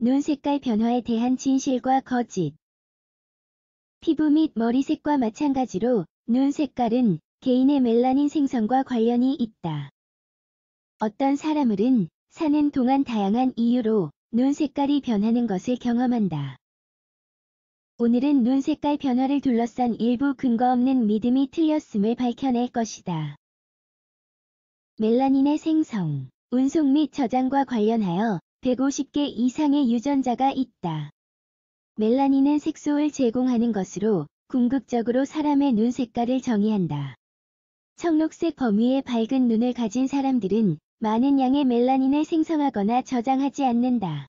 눈 색깔 변화에 대한 진실과 거짓. 피부 및 머리색과 마찬가지로 눈 색깔은 개인의 멜라닌 생성과 관련이 있다. 어떤 사람들은 사는 동안 다양한 이유로 눈 색깔이 변하는 것을 경험한다. 오늘은 눈 색깔 변화를 둘러싼 일부 근거 없는 믿음이 틀렸음을 밝혀낼 것이다. 멜라닌의 생성, 운송 및 저장과 관련하여 150개 이상의 유전자가 있다. 멜라닌은 색소를 제공하는 것으로 궁극적으로 사람의 눈 색깔을 정의한다. 청록색 범위의 밝은 눈을 가진 사람들은 많은 양의 멜라닌을 생성하거나 저장하지 않는다.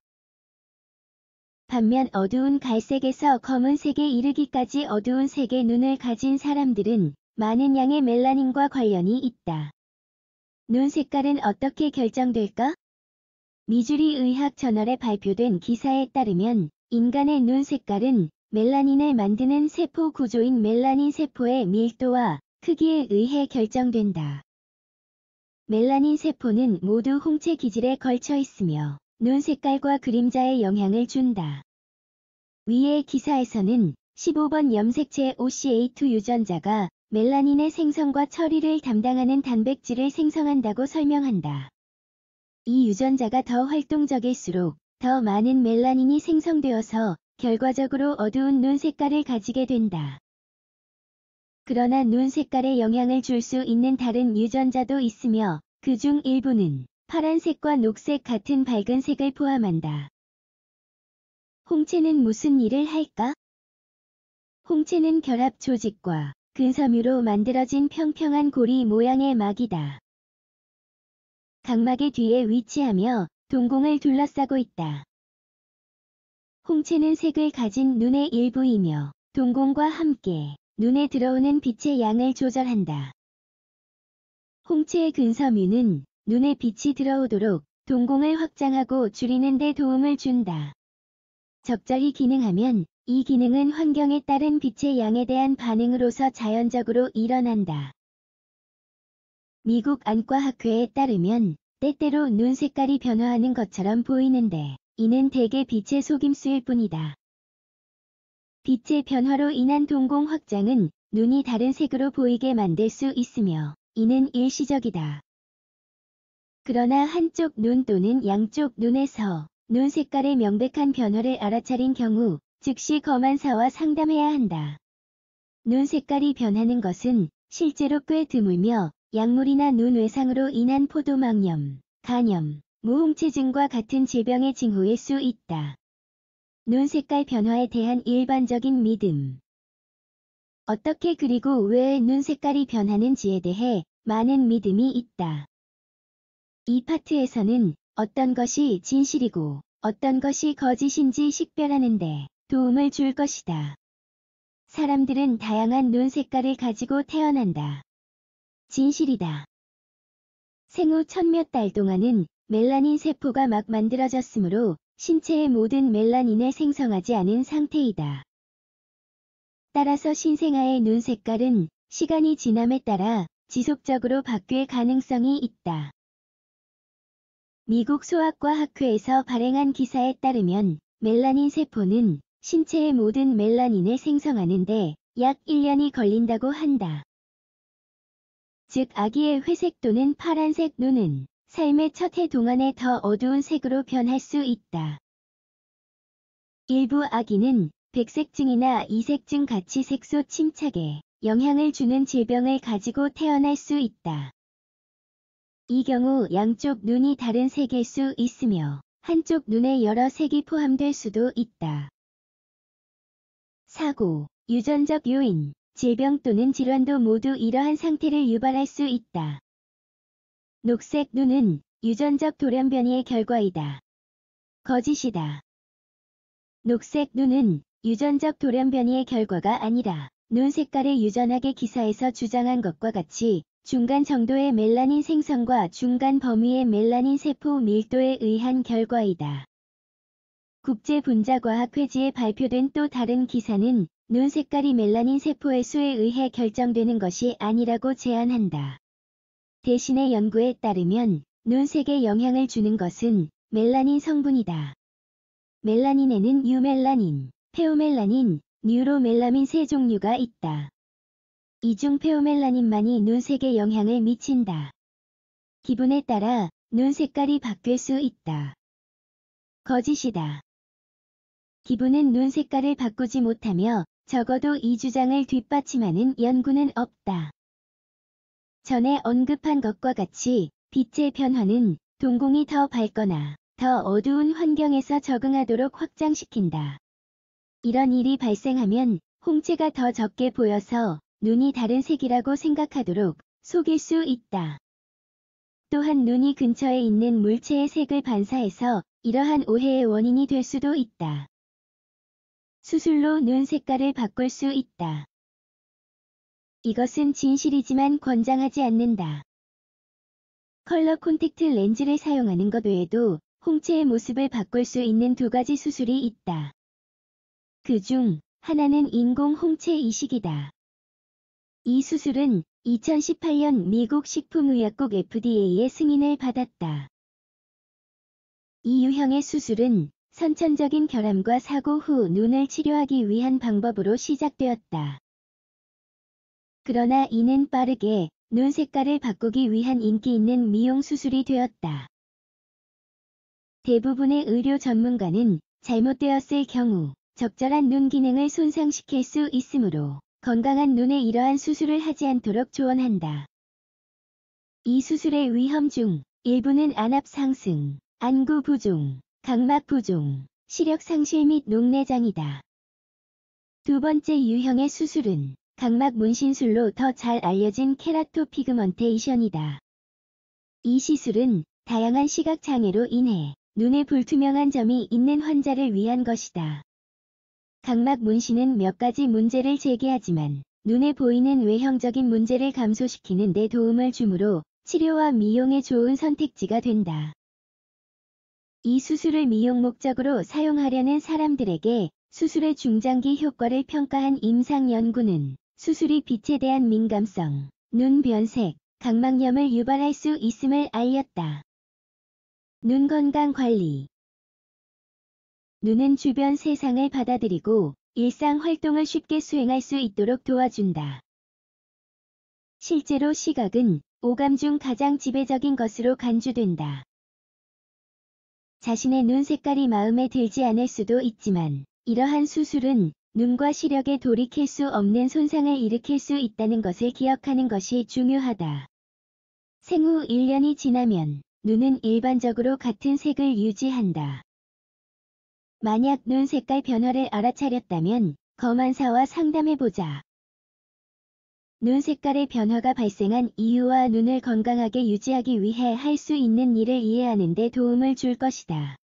반면 어두운 갈색에서 검은색에 이르기까지 어두운 색의 눈을 가진 사람들은 많은 양의 멜라닌과 관련이 있다. 눈 색깔은 어떻게 결정될까? 미주리 의학 저널에 발표된 기사에 따르면 인간의 눈 색깔은 멜라닌을 만드는 세포 구조인 멜라닌 세포의 밀도와 크기에 의해 결정된다. 멜라닌 세포는 모두 홍채 기질에 걸쳐 있으며 눈 색깔과 그림자에 영향을 준다. 위의 기사에서는 15번 염색체 OCA2 유전자가 멜라닌의 생성과 처리를 담당하는 단백질을 생성한다고 설명한다. 이 유전자가 더 활동적일수록 더 많은 멜라닌이 생성되어서 결과적으로 어두운 눈 색깔을 가지게 된다. 그러나 눈 색깔에 영향을 줄 수 있는 다른 유전자도 있으며 그중 일부는 파란색과 녹색 같은 밝은 색을 포함한다. 홍채는 무슨 일을 할까? 홍채는 결합 조직과 근섬유로 만들어진 평평한 고리 모양의 막이다. 각막의 뒤에 위치하며 동공을 둘러싸고 있다. 홍채는 색을 가진 눈의 일부이며 동공과 함께 눈에 들어오는 빛의 양을 조절한다. 홍채의 근섬유는 눈에 빛이 들어오도록 동공을 확장하고 줄이는 데 도움을 준다. 적절히 기능하면 이 기능은 환경에 따른 빛의 양에 대한 반응으로서 자연적으로 일어난다. 미국 안과학회에 따르면 때때로 눈 색깔이 변화하는 것처럼 보이는데 이는 대개 빛의 속임수일 뿐이다. 빛의 변화로 인한 동공 확장은 눈이 다른 색으로 보이게 만들 수 있으며 이는 일시적이다. 그러나 한쪽 눈 또는 양쪽 눈에서 눈 색깔의 명백한 변화를 알아차린 경우 즉시 검안사와 상담해야 한다. 눈 색깔이 변하는 것은 실제로 꽤 드물며 약물이나 눈 외상으로 인한 포도막염, 간염, 무홍채증과 같은 질병의 징후일 수 있다. 눈 색깔 변화에 대한 일반적인 믿음. 어떻게 그리고 왜 눈 색깔이 변하는지에 대해 많은 믿음이 있다. 이 파트에서는 어떤 것이 진실이고 어떤 것이 거짓인지 식별하는 데 도움을 줄 것이다. 사람들은 다양한 눈 색깔을 가지고 태어난다. 진실이다. 생후 1000몇 달 동안은 멜라닌 세포가 막 만들어졌으므로 신체의 모든 멜라닌을 생성하지 않은 상태이다. 따라서 신생아의 눈 색깔은 시간이 지남에 따라 지속적으로 바뀔 가능성이 있다. 미국 소아과 학회에서 발행한 기사에 따르면 멜라닌 세포는 신체의 모든 멜라닌을 생성하는데 약 1년이 걸린다고 한다. 즉 아기의 회색 또는 파란색 눈은 삶의 첫 해 동안에 더 어두운 색으로 변할 수 있다. 일부 아기는 백색증이나 이색증 같이 색소 침착에 영향을 주는 질병을 가지고 태어날 수 있다. 이 경우 양쪽 눈이 다른 색일 수 있으며 한쪽 눈에 여러 색이 포함될 수도 있다. 사고, 유전적 요인, 질병 또는 질환도 모두 이러한 상태를 유발할 수 있다. 녹색 눈은 유전적 돌연변이의 결과이다. 거짓이다. 녹색 눈은 유전적 돌연변이의 결과가 아니라 눈 색깔의 유전학의 기사에서 주장한 것과 같이 중간 정도의 멜라닌 생성과 중간 범위의 멜라닌 세포 밀도에 의한 결과이다. 국제분자과학회지에 발표된 또 다른 기사는 눈 색깔이 멜라닌 세포의 수에 의해 결정되는 것이 아니라고 제안한다. 대신에 연구에 따르면 눈색에 영향을 주는 것은 멜라닌 성분이다. 멜라닌에는 유멜라닌, 페오멜라닌, 뉴로멜라민 세 종류가 있다. 이 중 페오멜라닌만이 눈색에 영향을 미친다. 기분에 따라 눈 색깔이 바뀔 수 있다. 거짓이다. 기분은 눈 색깔을 바꾸지 못하며 적어도 이 주장을 뒷받침하는 연구는 없다. 전에 언급한 것과 같이 빛의 변화는 동공이 더 밝거나 더 어두운 환경에서 적응하도록 확장시킨다. 이런 일이 발생하면 홍채가 더 적게 보여서 눈이 다른 색이라고 생각하도록 속일 수 있다. 또한 눈이 근처에 있는 물체의 색을 반사해서 이러한 오해의 원인이 될 수도 있다. 수술로 눈 색깔을 바꿀 수 있다. 이것은 진실이지만 권장하지 않는다. 컬러 콘택트 렌즈를 사용하는 것 외에도 홍채의 모습을 바꿀 수 있는 두 가지 수술이 있다. 그 중 하나는 인공 홍채 이식이다. 이 수술은 2018년 미국 식품의약국 FDA의 승인을 받았다. 이 유형의 수술은 선천적인 결함과 사고 후 눈을 치료하기 위한 방법으로 시작되었다. 그러나 이는 빠르게 눈 색깔을 바꾸기 위한 인기 있는 미용 수술이 되었다. 대부분의 의료 전문가는 잘못되었을 경우 적절한 눈 기능을 손상시킬 수 있으므로 건강한 눈에 이러한 수술을 하지 않도록 조언한다. 이 수술의 위험 중 일부는 안압 상승, 안구 부종, 각막 부종, 시력 상실 및 녹내장이다. 두 번째 유형의 수술은 각막 문신술로 더 잘 알려진 케라토 피그먼테이션이다. 이 시술은 다양한 시각 장애로 인해 눈에 불투명한 점이 있는 환자를 위한 것이다. 각막 문신은 몇 가지 문제를 제기하지만 눈에 보이는 외형적인 문제를 감소시키는 데 도움을 주므로 치료와 미용에 좋은 선택지가 된다. 이 수술을 미용 목적으로 사용하려는 사람들에게 수술의 중장기 효과를 평가한 임상 연구는 수술이 빛에 대한 민감성, 눈 변색, 각막염을 유발할 수 있음을 알렸다. 눈 건강 관리. 눈은 주변 세상을 받아들이고 일상 활동을 쉽게 수행할 수 있도록 도와준다. 실제로 시각은 오감 중 가장 지배적인 것으로 간주된다. 자신의 눈 색깔이 마음에 들지 않을 수도 있지만 이러한 수술은 눈과 시력에 돌이킬 수 없는 손상을 일으킬 수 있다는 것을 기억하는 것이 중요하다. 생후 1년이 지나면 눈은 일반적으로 같은 색을 유지한다. 만약 눈 색깔 변화를 알아차렸다면 검안사와 상담해보자. 눈 색깔의 변화가 발생한 이유와 눈을 건강하게 유지하기 위해 할 수 있는 일을 이해하는 데 도움을 줄 것이다.